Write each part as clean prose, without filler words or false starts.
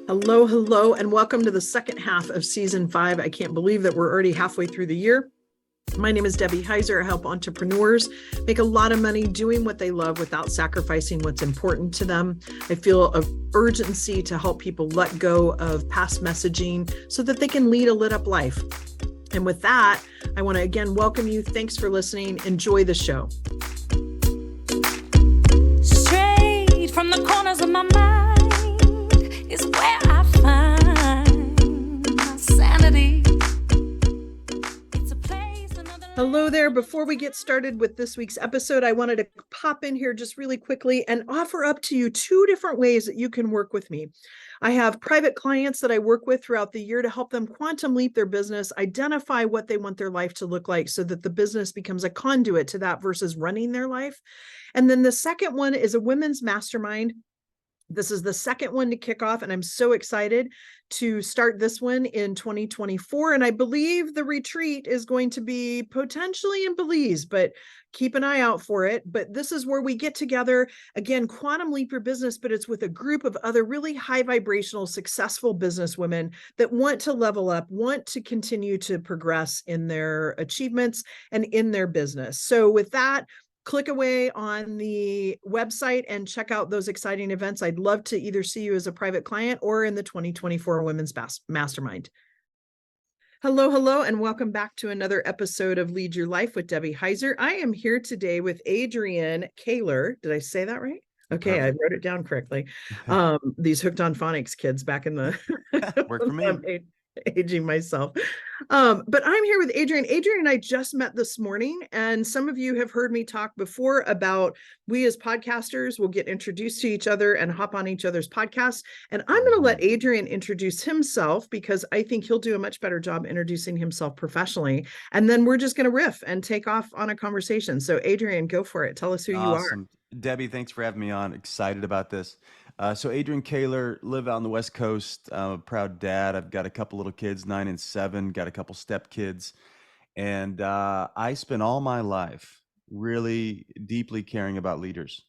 Hello, hello, and welcome to the second half of season 5. I can't believe that we're already halfway through the year. My name is Debbie Heiser. I help entrepreneurs make a lot of money doing what they love without sacrificing what's important to them. I feel an urgency to help people let go of past messaging so that they can lead a lit up life. And with that, I want to again welcome you. Thanks for listening. Enjoy the show. Straight from the corners of my mind is where I find my sanity. It's a place another. Hello there. Before we get started with this week's episode, I wanted to pop in here just really quickly and offer up to you 2 different ways that you can work with me. I have private clients that I work with throughout the year to help them quantum leap their business, identify what they want their life to look like so that the business becomes a conduit to that versus running their life. And then the second one is a women's mastermind. This is the second one to kick off, and I'm so excited to start this one in 2024. And I believe the retreat is going to be potentially in Belize, but keep an eye out for it. But this is where we get together, again, quantum leap your business, but it's with a group of other really high vibrational, successful business women that want to level up, want to continue to progress in their achievements and in their business. So with that, click away on the website and check out those exciting events. I'd love to either see you as a private client or in the 2024 Women's Mastermind. Hello, hello, and welcome back to another episode of Lead Your Life with Debbie Heiser. I am here today with Adrian Koehler. Did I say that right? Okay, I wrote it down correctly. These hooked on phonics kids back in the work for me. Aging myself. But I'm here with Adrian. Adrian and I just met this morning, and some of you have heard me talk before about we as podcasters will get introduced to each other and hop on each other's podcasts. And I'm going to let Adrian introduce himself because I think he'll do a much better job introducing himself professionally. And then we're just going to riff and take off on a conversation. So Adrian, go for it. Tell us who you are. Debbie, thanks for having me on. Excited about this. So Adrian Koehler, live out on the West Coast. I'm a proud dad. I've got a couple little kids, 9 and 7, got a couple step kids. And I spent all my life really deeply caring about leaders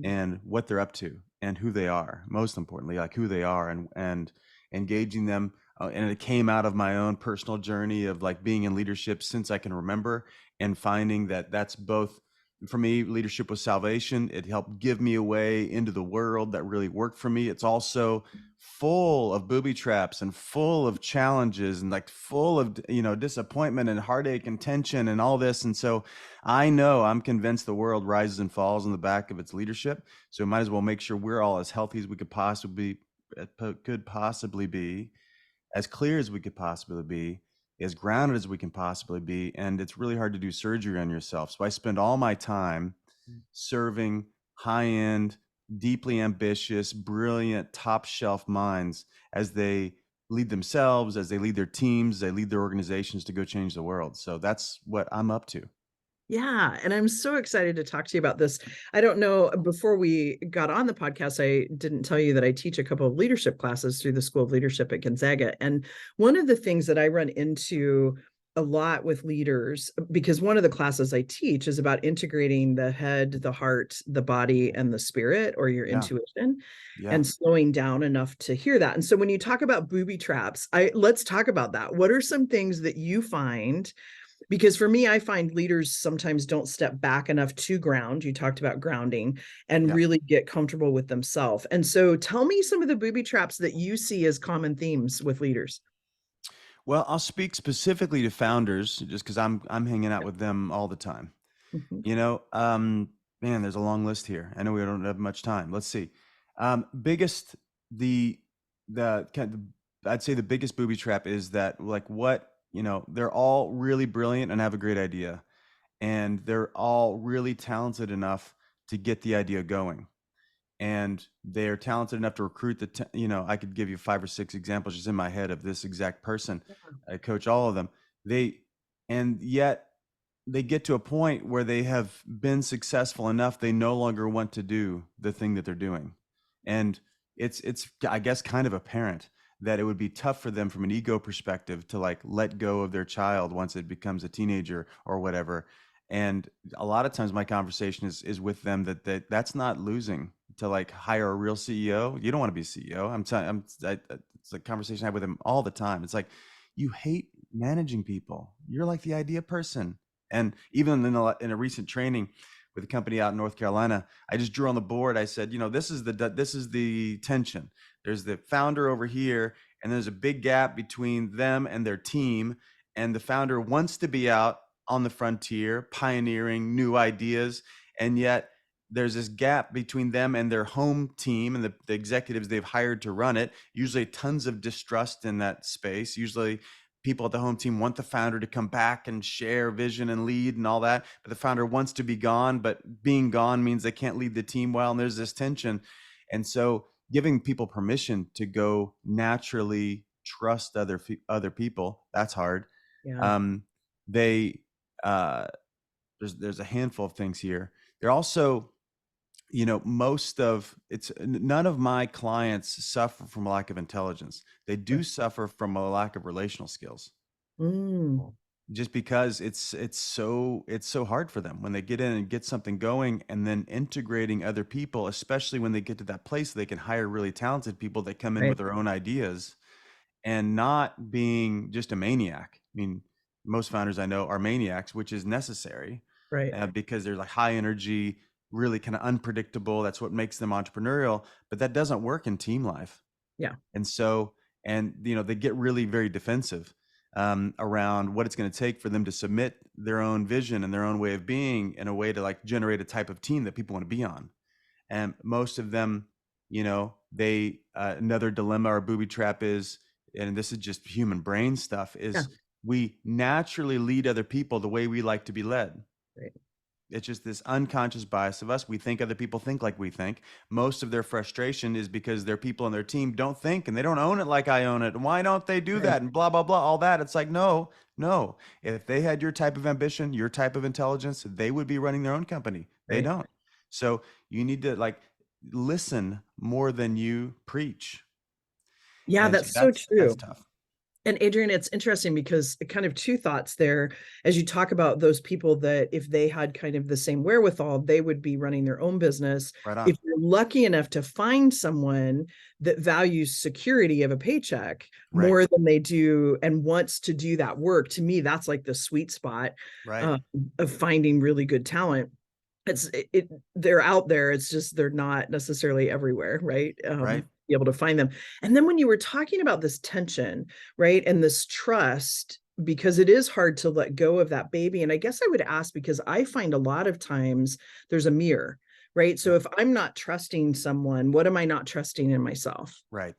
and what they're up to and who they are, most importantly, like who they are and engaging them. And it came out of my own personal journey of like being in leadership since I can remember and finding that that's both. For me, leadership was salvation. It helped give me a way into the world that really worked for me. It's also full of booby traps and full of challenges and like full of, disappointment and heartache and tension and all this. And so I'm convinced the world rises and falls on the back of its leadership. So we might as well make sure we're all as healthy as we could possibly be, as clear as we could possibly be, as grounded as we can possibly be. And it's really hard to do surgery on yourself. So I spend all my time serving high-end, deeply ambitious, brilliant, top shelf minds as they lead themselves, as they lead their teams, as they lead their organizations to go change the world. So that's what I'm up to. Yeah. And I'm so excited to talk to you about this. I don't know, before we got on the podcast, I didn't tell you that I teach a couple of leadership classes through the School of Leadership at Gonzaga. And one of the things that I run into a lot with leaders, because one of the classes I teach is about integrating the head, the heart, the body, and the spirit, or your intuition, and slowing down enough to hear that. And so when you talk about booby traps, let's talk about that. What are some things that you find? Because for me, I find leaders sometimes don't step back enough to ground. You talked about grounding and really get comfortable with themselves. And so tell me some of the booby traps that you see as common themes with leaders. Well, I'll speak specifically to founders just because I'm hanging out with them all the time. Man, there's a long list here. I know we don't have much time. Let's see. I'd say the biggest booby trap is that they're all really brilliant and have a great idea. And they're all really talented enough to get the idea going. And they're talented enough to recruit I could give you 5 or 6 examples just in my head of this exact person. I coach all of them. And yet they get to a point where they have been successful enough, they no longer want to do the thing that they're doing. And it's I guess kind of apparent that it would be tough for them from an ego perspective to like let go of their child once it becomes a teenager or whatever. And a lot of times my conversation is with them that's not losing to like hire a real CEO. You don't want to be a CEO. It's a conversation I have with him all the time. It's like, you hate managing people. You're like the idea person. And even in a recent training with a company out in North Carolina, I just drew on the board. I said, this is the tension. There's the founder over here, and there's a big gap between them and their team. And the founder wants to be out on the frontier, pioneering new ideas. And yet there's this gap between them and their home team and the executives they've hired to run it. Usually tons of distrust in that space. Usually people at the home team want the founder to come back and share vision and lead and all that, but the founder wants to be gone, but being gone means they can't lead the team well. And there's this tension. And so giving people permission to go naturally trust other people, that's hard. Yeah. There's a handful of things here. They're also, none of my clients suffer from a lack of intelligence. They do suffer from a lack of relational skills. Just because it's so hard for them when they get in and get something going, and then integrating other people, especially when they get to that place, they can hire really talented people that come in with their own ideas, and not being just a maniac. I mean, most founders I know are maniacs, which is necessary, because they're like high energy, really kind of unpredictable. That's what makes them entrepreneurial, but that doesn't work in team life. Yeah. And so, they get really very defensive around what it's going to take for them to submit their own vision and their own way of being in a way to like generate a type of team that people want to be on. And most of them, they another dilemma or booby trap is, and this is just human brain stuff, is we naturally lead other people the way we like to be led. It's just this unconscious bias of us. We think other people think like we think. Most of their frustration is because their people on their team don't think, and they don't own it like I own it. And why don't they do that? And blah, blah, blah, all that. It's like, no. If they had your type of ambition, your type of intelligence, they would be running their own company. They don't. So you need to like listen more than you preach. Yeah, and that's so true. That's tough. And Adrian, it's interesting because kind of two thoughts there as you talk about those people that if they had kind of the same wherewithal, they would be running their own business. Right on. If you're lucky enough to find someone that values security of a paycheck more than they do and wants to do that work, to me, that's like the sweet spot of finding really good talent. They're out there. It's just they're not necessarily everywhere, right? Be able to find them. And then when you were talking about this tension, right, and this trust, because it is hard to let go of that baby. And I guess I would ask, because I find a lot of times there's a mirror, right? So if I'm not trusting someone, what am I not trusting in myself? Right.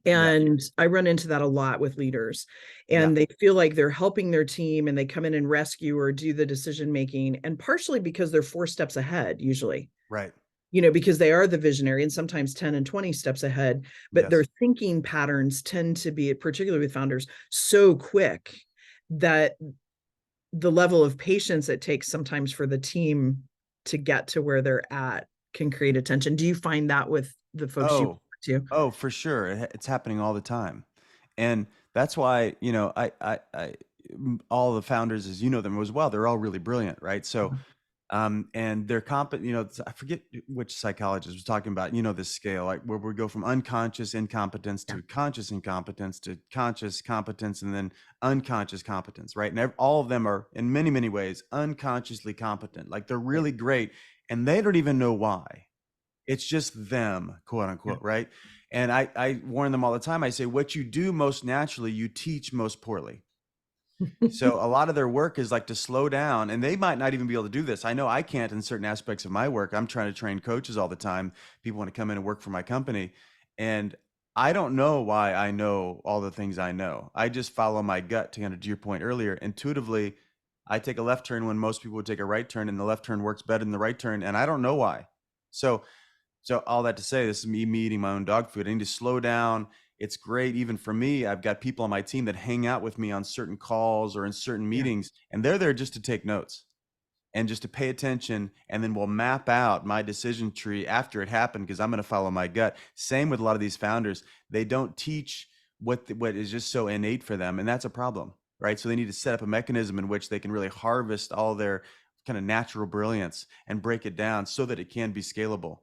And I run into that a lot with leaders, and they feel like they're helping their team and they come in and rescue or do the decision making, and partially because they're 4 steps ahead usually. Right. Because they are the visionary and sometimes 10 and 20 steps ahead, but their thinking patterns tend to be, particularly with founders, so quick that the level of patience it takes sometimes for the team to get to where they're at can create a tension. Do you find that with the folks you work to? Oh, for sure. It's happening all the time. And that's why, all the founders, as you know them as well, they're all really brilliant, right? So and they're competent, I forget which psychologist was talking about, this scale, like where we go from unconscious incompetence to conscious incompetence to conscious competence and then unconscious competence, right? And all of them are in many, many ways unconsciously competent. Like they're really great and they don't even know why. It's just them, quote unquote, right? And I warn them all the time. I say, what you do most naturally, you teach most poorly. So a lot of their work is like to slow down, and they might not even be able to do this. I know I can't in certain aspects of my work. I'm trying to train coaches all the time. People want to come in and work for my company. And I don't know why I know all the things I know. I just follow my gut, to your point earlier. Intuitively, I take a left turn when most people would take a right turn, and the left turn works better than the right turn. And I don't know why. So all that to say, this is me eating my own dog food. I need to slow down. It's great. Even for me, I've got people on my team that hang out with me on certain calls or in certain meetings, and they're there just to take notes and just to pay attention. And then we'll map out my decision tree after it happened, because I'm going to follow my gut. Same with a lot of these founders. They don't teach what is just so innate for them. And that's a problem, right? So they need to set up a mechanism in which they can really harvest all their kind of natural brilliance and break it down so that it can be scalable.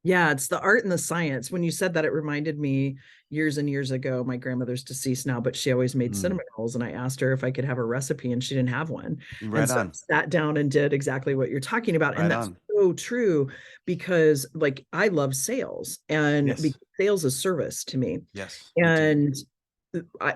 Yeah, it's the art and the science. When you said that, it reminded me years and years ago. My grandmother's deceased now, but she always made Mm, cinnamon rolls. And I asked her if I could have a recipe, and she didn't have one. And right so I on, sat down and did exactly what you're talking about. And right that's on. so true because, like, I love sales, and Yes, sales is service to me. yes, me too. And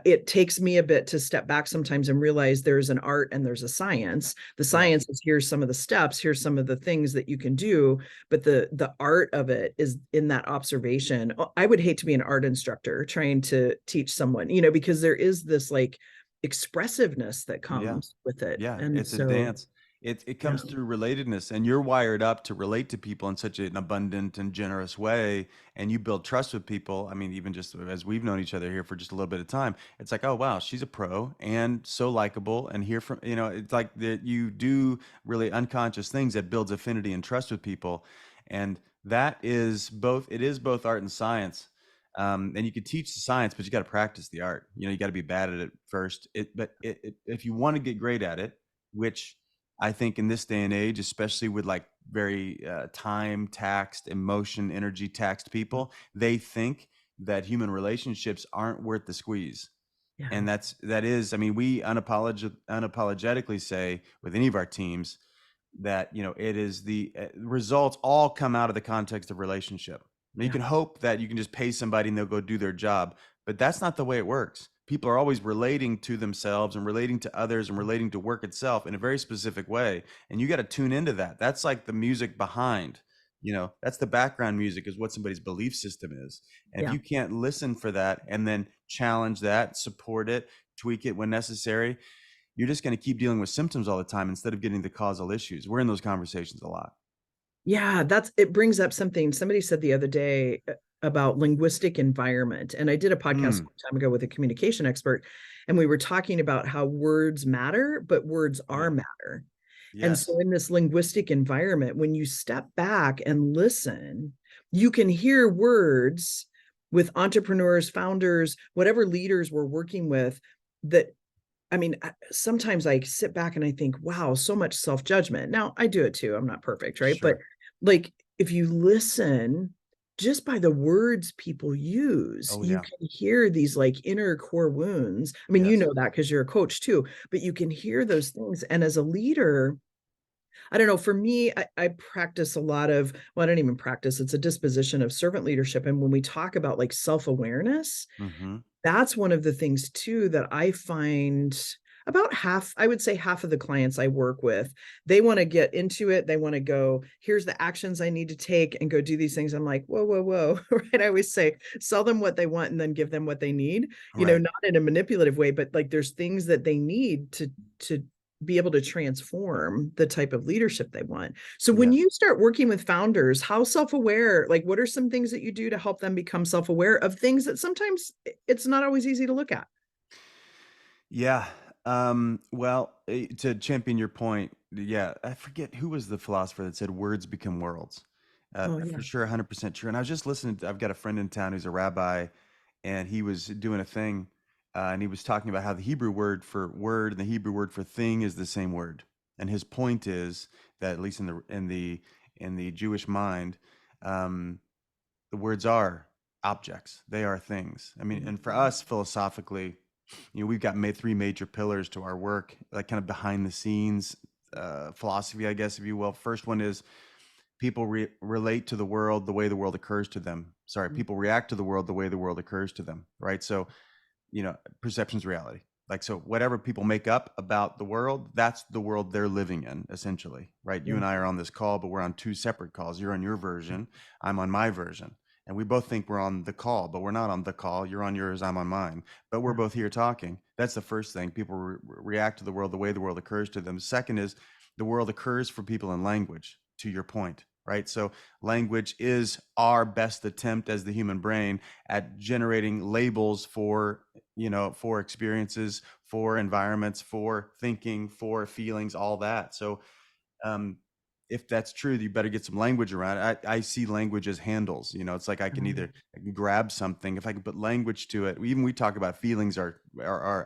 it takes me a bit to step back sometimes and realize there's an art and there's a science. The Yeah, science is, here's some of the steps, here's some of the things that you can do, but the art of it is in that observation. I would hate to be an art instructor trying to teach someone, because there is this like expressiveness that yeah. comes with it. Yeah, And it's a so, dance. It yeah, comes through relatedness, and you're wired up to relate to people in such an abundant and generous way, and you build trust with people. I mean, even just as we've known each other here for just a little bit of time, it's like, oh wow, she's a pro and so likable, and here from it's like that you do really unconscious things that builds affinity and trust with people, and that is both. It is both art and science. And you can teach the science, but you got to practice the art. You got to be bad at it first. If you want to get great at it, which I think in this day and age, especially with like very time taxed, emotion, energy taxed people, they think that human relationships aren't worth the squeeze. yeah, And that is, I mean, we unapologetically say with any of our teams that it is the results all come out of the context of relationship. Now, you yeah, can hope that you can just pay somebody and they'll go do their job, but that's not the way it works. People are always relating to themselves and relating to others and relating to work itself in a very specific way, and you got to tune into that. That's like the music behind, that's the background music, is what somebody's belief system is. And if yeah. you can't listen for that and then challenge that, support it, tweak it when necessary, you're just going to keep dealing with symptoms all the time instead of getting the causal issues. We're in those conversations a lot. Yeah, it brings up something somebody said the other day about linguistic environment. And I did a podcast Mm, some time ago with a communication expert, and we were talking about how words matter, but words are yeah. matter. And so Yes. in this linguistic environment, when you step back and listen, you can hear words with entrepreneurs, founders, whatever leaders we're working with, that I mean, sometimes I sit back and I think, wow, so much self-judgment. Now, I do it too. I'm not perfect, right? But Sure. like, if you listen just by the words people use, Oh you yeah. can hear these like inner core wounds. I mean, you Yes. know that because you're a coach too, but you can hear those things. And as a leader, I don't know, for me, I practice a lot of, well, I don't even practice, it's a disposition of servant leadership. And when we talk about like self-awareness, Mm-hmm. that's one of the things too that I find about half, I would say half of the clients I work with, they want to get into it. They want to go, here's the actions I need to take and go do these things. I'm like, whoa, whoa, whoa. Right. I always say, sell them what they want and then give them what they need, Right. not in a manipulative way, but like there's things that they need to be able to transform the type of leadership they want. So when Yes. you start working with founders, how self-aware, like what are some things that you do to help them become self-aware of things that sometimes it's not always easy to look at? Yeah. Well, to champion your point, yeah, I forget who was the philosopher that said words become worlds. Oh yeah. For sure, 100% true. And I was just listening. I've got a friend in town who's a rabbi, and he was doing a thing, and he was talking about how the Hebrew word for word and the Hebrew word for thing is the same word. And his point is that, at least in the Jewish mind, um, the words are objects. They are things. I mean, and for us philosophically, we've got three major pillars to our work, like kind of behind the scenes philosophy, I guess, if you will. First one is people relate to the world the way the world occurs to them. Sorry, people react to the world the way the world occurs to them, right? So, perception's reality. Like, so whatever people make up about the world, that's the world they're living in, essentially, right? You Yeah. and I are on this call, but we're on two separate calls. You're on your version, I'm on my version. And we both think we're on the call, but we're not on the call. You're on yours, I'm on mine. But we're both here talking. That's the first thing. People react to the world the way the world occurs to them. Second is the world occurs for people in language, to your point, right? So language is our best attempt as the human brain at generating labels for for experiences, for environments, for thinking, for feelings, all that. So um, if that's true, you better get some language around it. I see language as handles. It's like I can grab something if I can put language to it. Even we talk about feelings are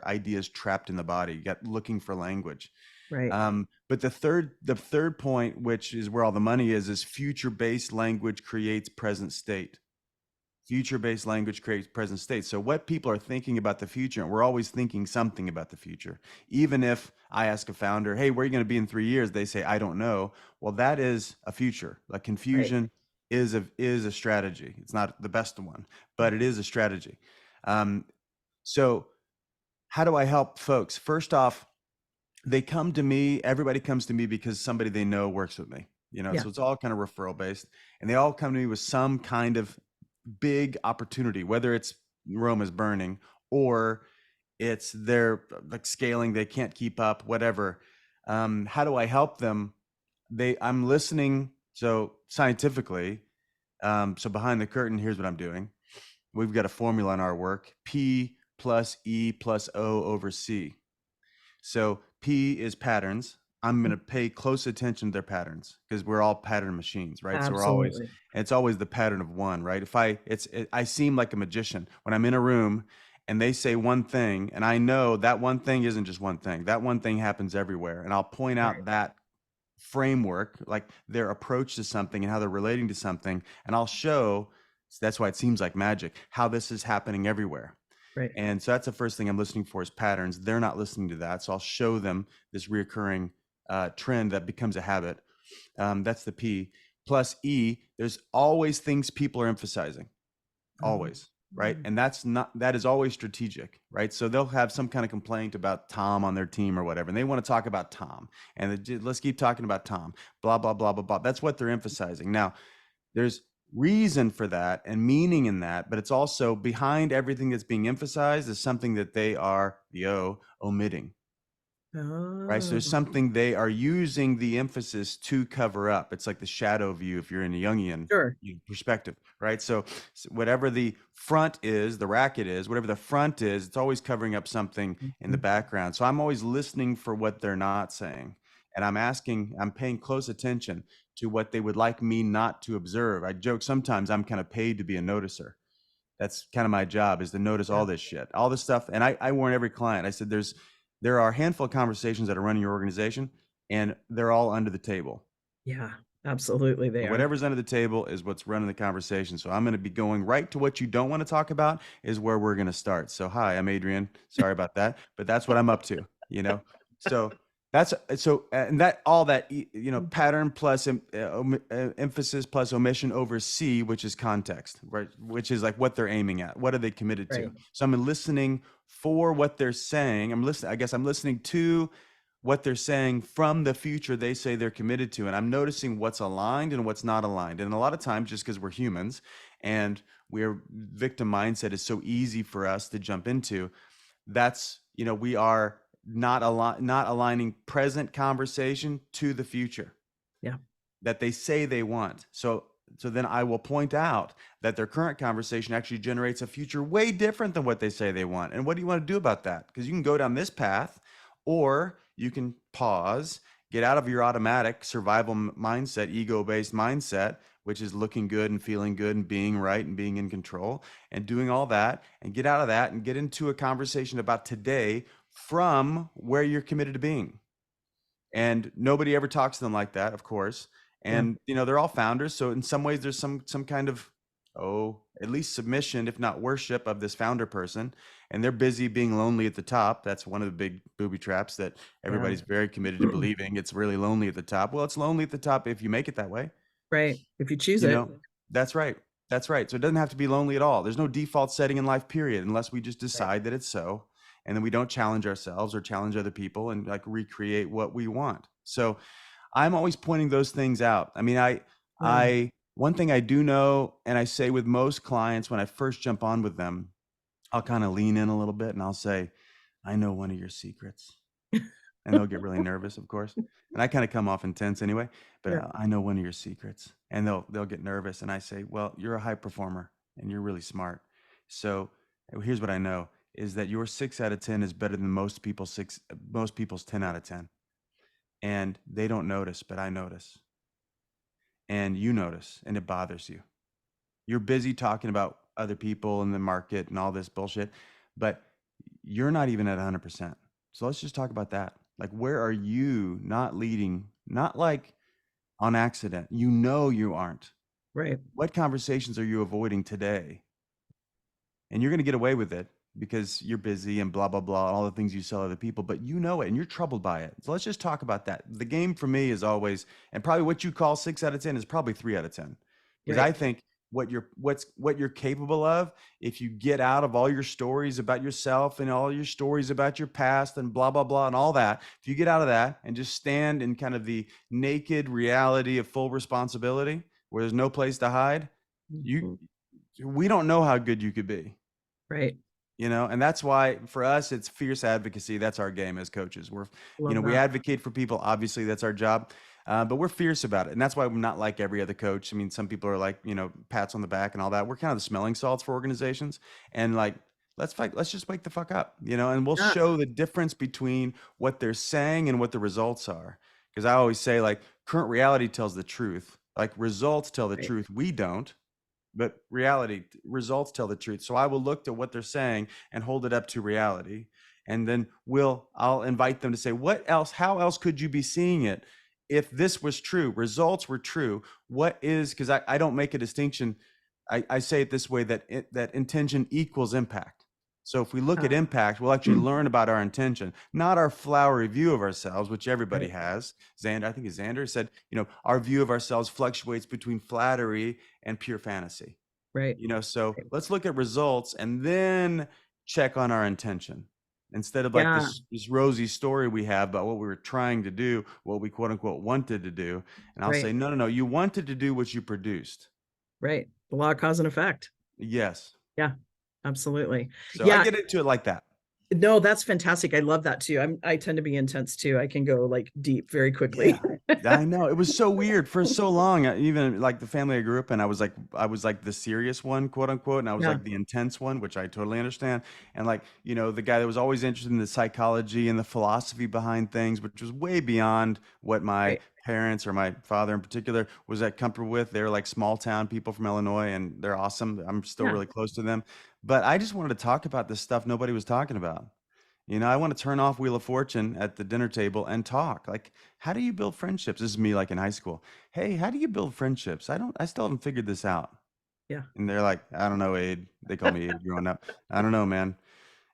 ideas trapped in the body. You got looking for language. Right. But the third point, which is where all the money is future-based language creates present state. Future-based language creates present state. So what people are thinking about the future, and we're always thinking something about the future. Even if I ask a founder, hey, where are you going to be in 3 years? They say, I don't know. Well, that is a future. Like confusion is a strategy. It's not the best one, but it is a strategy. So how do I help folks? First off, they come to me, everybody comes to me because somebody they know works with me, Yeah. so it's all kind of referral based, and they all come to me with some kind of big opportunity, whether it's Rome is burning or it's they're like scaling, they can't keep up, whatever. How do I help them? I'm listening. So scientifically, so behind the curtain, here's what I'm doing. We've got a formula in our work: P plus E plus O over C. So P is patterns. I'm going to pay close attention to their patterns because we're all pattern machines, right? So Absolutely. it's always the pattern of one, right? I seem like a magician when I'm in a room and they say one thing and I know that one thing isn't just one thing. That one thing happens everywhere. And I'll point out Right. that framework, like their approach to something and how they're relating to something. And I'll show, that's why it seems like magic, how this is happening everywhere. Right. And so that's the first thing I'm listening for is patterns. They're not listening to that. So I'll show them this reoccurring trend that becomes a habit. That's the P. Plus E, there's always things people are emphasizing. Always. Right. And that is always strategic. Right. So they'll have some kind of complaint about Tom on their team or whatever. And they want to talk about Tom. And let's keep talking about Tom. Blah, blah, blah, blah, blah. That's what they're emphasizing. Now, there's reason for that and meaning in that, but it's also behind everything that's being emphasized is something that they are omitting, right? So there's Oh, something they are using the emphasis to cover up. It's like the shadow view if you're in a Jungian sure. perspective, right? So whatever the front is, the racket is, whatever the front is, it's always covering up something in the background. So I'm always listening for what they're not saying. And I'm paying close attention to what they would like me not to observe. I joke sometimes I'm kind of paid to be a noticer. That's kind of my job, is to notice all this shit, all this stuff. And I warn every client, I said, there are a handful of conversations that are running your organization and they're all under the table. Yeah, absolutely. They are. Whatever's under the table is what's running the conversation. So I'm going to be going right to what you don't want to talk about is where we're going to start. So, hi, I'm Adrian. Sorry about that, but that's what I'm up to, So and that all that, pattern plus emphasis plus omission over C, which is context, right? Which is like what they're aiming at. What are they committed to? So I'm listening for what they're saying. I'm listening to what they're saying from the future they say they're committed to. And I'm noticing what's aligned and what's not aligned. And a lot of times, just because we're humans and victim mindset is so easy for us to jump into, that's, we are not aligning present conversation to the future. Yeah. That they say they want. So then I will point out that their current conversation actually generates a future way different than what they say they want. And what do you want to do about that? Because you can go down this path, or you can pause, get out of your automatic survival mindset, ego-based mindset, which is looking good and feeling good and being right and being in control and doing all that, and get out of that and get into a conversation about today from where you're committed to being. And nobody ever talks to them like that, of course. And, they're all founders. So in some ways there's some kind of, at least submission, if not worship, of this founder person. And they're busy being lonely at the top. That's one of the big booby traps that everybody's very committed to believing. It's really lonely at the top. Well, it's lonely at the top if you make it that way. Right. If you choose it. That's right. That's right. So it doesn't have to be lonely at all. There's no default setting in life, period, unless we just decide that it's so. And then we don't challenge ourselves or challenge other people and like recreate what we want. So I'm always pointing those things out. I mean, one thing I do know, and I say with most clients when I first jump on with them, I'll kind of lean in a little bit and I'll say, I know one of your secrets. And they'll get really nervous, of course. And I kind of come off intense anyway, but I know one of your secrets. And they'll get nervous. And I say, well, you're a high performer and you're really smart. So here's what I know is that your 6 out of 10 is better than most people's 10 out of 10. And they don't notice, but I notice. And you notice, and it bothers you. You're busy talking about other people in the market and all this bullshit, but you're not even at 100%. So let's just talk about that. Like, where are you not leading? Not like on accident. You know you aren't. Right. What conversations are you avoiding today? And you're going to get away with it because you're busy and blah, blah, blah, and all the things you sell other people, but you know it and you're troubled by it. So let's just talk about that. The game for me is always, and probably what you call 6 out of 10 is probably 3 out of 10. Because I Right. think what you're capable of, if you get out of all your stories about yourself and all your stories about your past and blah, blah, blah, and all that, if you get out of that and just stand in kind of the naked reality of full responsibility where there's no place to hide, Mhm. we don't know how good you could be. Right. And that's why for us it's fierce advocacy. That's our game as coaches. Love We that. advocate for people, obviously that's our job, but we're fierce about it. And that's why we're not like every other coach. I mean, some people are like, pats on the back and all that. We're kind of the smelling salts for organizations, and like, let's fight, let's just wake the fuck up, and we'll Yeah. show the difference between what they're saying and what the results are. Because I always say, like, current reality tells the truth, like results tell the Right. truth. We don't, but results tell the truth. So I will look to what they're saying and hold it up to reality. And then I'll invite them to say, how else could you be seeing it? If this was true, results were true, because I don't make a distinction. I say it this way, that intention equals impact. So if we look at impact, we'll actually learn about our intention, not our flowery view of ourselves, which everybody Right. has. I think it's Xander said, our view of ourselves fluctuates between flattery and pure fantasy. Right. So Right. let's look at results and then check on our intention, instead of like Yeah. this rosy story we have about what we were trying to do, what we quote unquote wanted to do. And I'll say, Right. no, you wanted to do what you produced. Right. The law of cause and effect. Yes. Yeah, absolutely. So I Yeah. get into it like that. No, that's fantastic. I love that too. I tend to be intense too. I can go like deep very quickly. Yeah, I know. It was so weird for so long. Even like the family I grew up in, I was like the serious one, quote unquote, and I was Yeah. like the intense one, which I totally understand. And like, the guy that was always interested in the psychology and the philosophy behind things, which was way beyond what my Right. parents or my father in particular was that comfortable with. They're like small town people from Illinois, and they're awesome. I'm still Yeah. really close to them. But I just wanted to talk about this stuff nobody was talking about. I want to turn off Wheel of Fortune at the dinner table and talk. Like, how do you build friendships? This is me like in high school. Hey, how do you build friendships? I still haven't figured this out. Yeah. And they're like, I don't know, Aid. They call me Aid growing up. I don't know, man.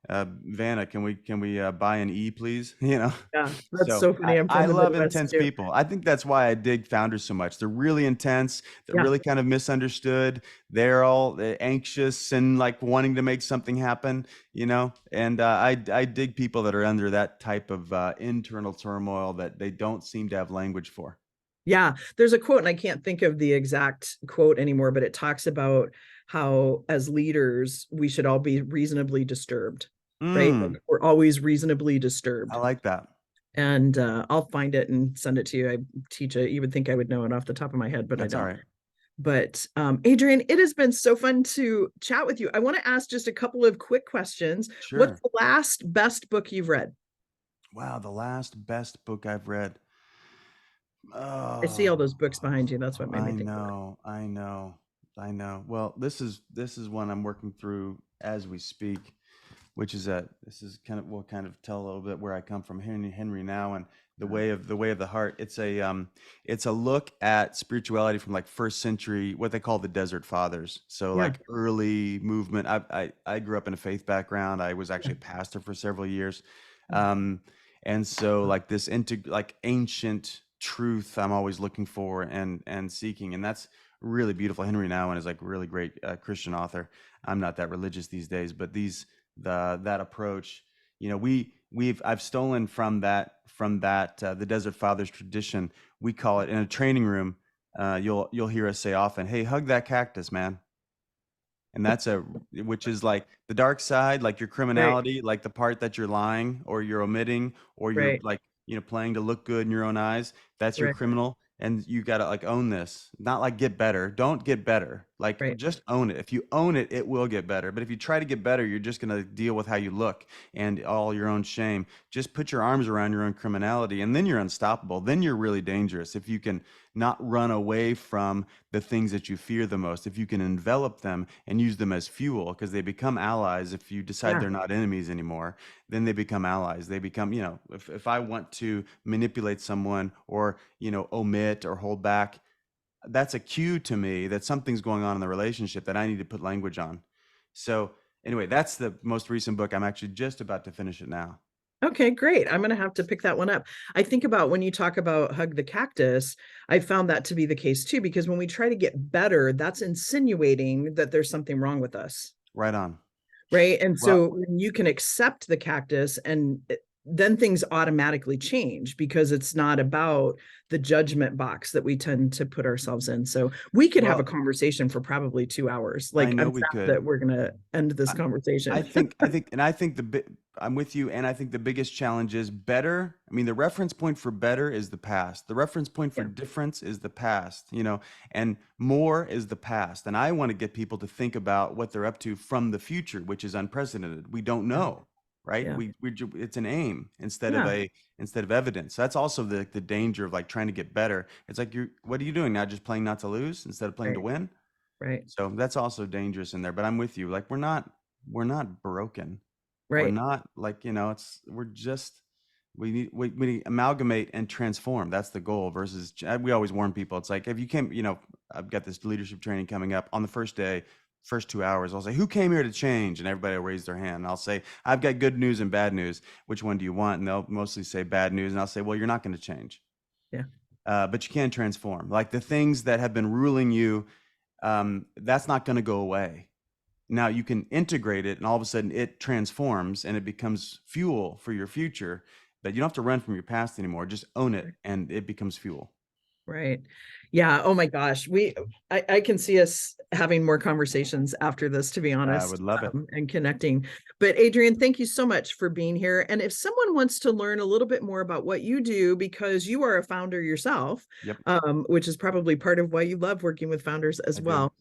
Vanna, can we buy an E, please? Yeah. That's So so funny. I'm I from the love Midwest intense too. people. I think that's why I dig founders so much. They're really intense. They're Yeah. really kind of misunderstood. They're all anxious and like wanting to make something happen, and I dig people that are under that type of internal turmoil that they don't seem to have language for. Yeah. There's a quote, and I can't think of the exact quote anymore, but it talks about how as leaders, we should all be reasonably disturbed, right? Like Mm, we're always reasonably I disturbed. like that. And I'll find it and send it to you. I teach it. You would think I would know it off the top of my head, but I That's all don't. right. But Adrian, it has been so fun to chat with you. I want to ask just a couple of quick questions. What's Sure. the last best book you've read? Wow, the last best book I've read. I see all Oh, those books behind you. That's what made me I think of it. know, I know, I know. Well, this is one I'm working through as we speak, which is this is kind of, we'll kind of tell a little bit where I come from, Henry now, and the way of the heart. It's a look at spirituality from like first century, what they call the Desert Fathers. So Yeah. like early movement. I grew up in a faith background. I was Yeah. actually a pastor for several years. Yeah. Um, and so like this like ancient truth I'm always looking for and seeking, and that's really beautiful. Henry Nouwen is like really great Christian author. I'm not that religious these days, but that approach, I've stolen from that the Desert Fathers tradition. We call it in a training room. You'll hear us say often, "Hey, hug that cactus, man." And which is like the dark side, like your Right. criminality, like the part that you're lying or you're omitting or you're Right. like, playing to look good in your own eyes. That's your Right. criminal. And you got to like own this, not like get better. Don't get better. Like, Right. just own it. If you own it, it will get better. But if you try to get better, you're just going to deal with how you look and all your own shame. Just put your arms around your own criminality, and then you're unstoppable. Then you're really dangerous. If you can not run away from the things that you fear the most, if you can envelop them and use them as fuel, because they become allies. If you decide Yeah. they're not enemies anymore, then they become allies. They become, if I want to manipulate someone or, omit or hold back, that's a cue to me that something's going on in the relationship that I need to put language on. So anyway, that's the most recent book. I'm actually just about to finish it now. Okay, great. I'm going to have to pick that one up. I think about when you talk about hug the cactus, I found that to be the case too, because when we try to get better, that's insinuating that there's something wrong with us. Right on. Right. And Well, so when you can accept the cactus, and then things automatically change, because it's not about the judgment box that we tend to put ourselves in. So we could have a well, conversation for probably 2 hours. I Like, know I'm we sad could. that we're going to end this I, conversation. I think I'm with you. And I think the biggest challenge is better. I mean, the reference point for better is the past. The reference point for Yeah. difference is the past, and more is the past. And I want to get people to think about what they're up to from the future, which is unprecedented. We don't know, right? Yeah. It's an aim instead Yeah. of evidence. That's also the danger of like trying to get better. It's like, what are you doing now? Just playing not to lose instead of playing to Right. win. Right. So that's also dangerous in there, but I'm with you. Like, we're not broken. We're Right. not like, we amalgamate and transform. That's the goal versus we always warn people. It's like, if you came, I've got this leadership training coming up on the first day, first 2 hours, I'll say, who came here to change? And everybody will raise their hand. And I'll say, I've got good news and bad news. Which one do you want? And they'll mostly say bad news. And I'll say, well, you're not going to change. Yeah. But you can transform. Like the things that have been ruling you, that's not going to go away. Now you can integrate it, and all of a sudden it transforms and it becomes fuel for your future. But you don't have to run from your past anymore. Just own it, and it becomes fuel. Right. Yeah. Oh my gosh. I can see us having more conversations after this, to be I honest, would love it. and connecting. But Adrian, thank you so much for being here. And if someone wants to learn a little bit more about what you do, because you are a founder yourself, Yep. Which is probably part of why you love working with founders as I well. do.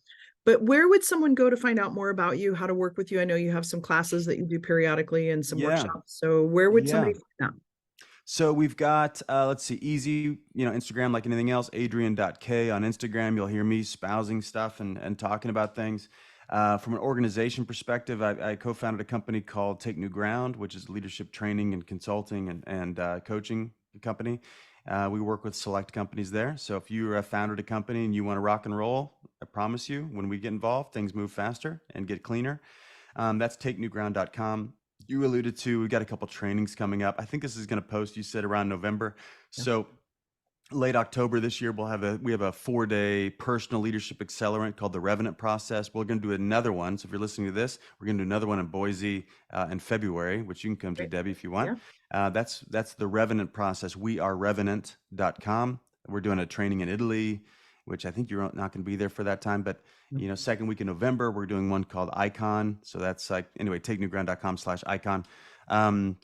But where would someone go to find out more about you, how to work with you? I know you have some classes that you do periodically and some Yeah. workshops. So where would somebody find out? So we've got, let's see, easy, Instagram, like anything else, adrian.k on Instagram. You'll hear me espousing stuff and talking about things. From an organization perspective, I co-founded a company called Take New Ground, which is leadership training and consulting and coaching company. We work with select companies there. So if you're a founder of a company and you want to rock and roll, I promise you, when we get involved, things move faster and get cleaner. That's takenewground.com. You alluded to, we've got a couple trainings coming up. I think this is going to post, you said, around November. Yeah. So late October this year, we have a 4-day personal leadership accelerant called the Revenant Process. We're going to do another one. So if you're listening to this, we're going to do another one in Boise in February, which you can come to, Debbie, if you want. Yeah. That's the Revenant Process. wearerevenant.com. We're doing a training in Italy, which I think you're not going to be there for that time, but second week in November, we're doing one called Icon. So that's like, anyway, takenewground.com/icon.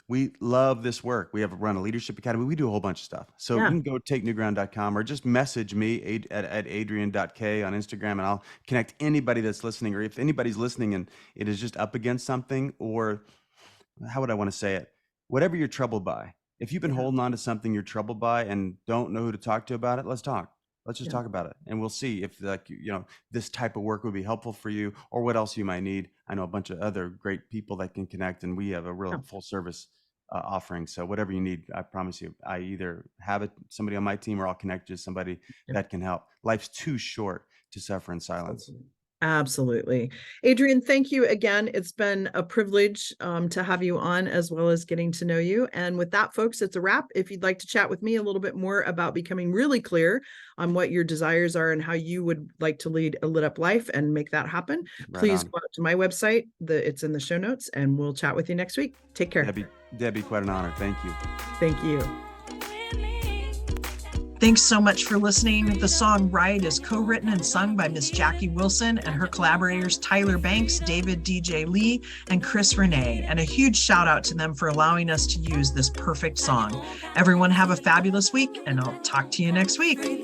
We love this work. We have run a leadership academy. We do a whole bunch of stuff. So you can go takenewground.com or just message me at adrian.k on Instagram, and I'll connect anybody that's listening, or if anybody's listening and it is just up against something, or how would I want to say it? Whatever you're troubled by. If you've been holding on to something you're troubled by and don't know who to talk to about it, let's talk. Let's just talk about it, and we'll see if this type of work would be helpful for you, or what else you might need. I know a bunch of other great people that can connect, and we have a real full service offering. So whatever you need, I promise you, I either have somebody on my team, or I'll connect you to somebody that can help. Life's too short to suffer in silence. Absolutely. Adrian, thank you again. It's been a privilege to have you on, as well as getting to know you. And with that, folks, it's a wrap. If you'd like to chat with me a little bit more about becoming really clear on what your desires are and how you would like to lead a lit up life and make that happen, please go out to my website. It's in the show notes, and we'll chat with you next week. Take care. Debbie, quite an honor. Thank you. Thank you. Thanks so much for listening. The song Ride is co-written and sung by Miss Jackie Wilson and her collaborators Tyler Banks, David DJ Lee, and Chris Renee. And a huge shout out to them for allowing us to use this perfect song. Everyone have a fabulous week, and I'll talk to you next week.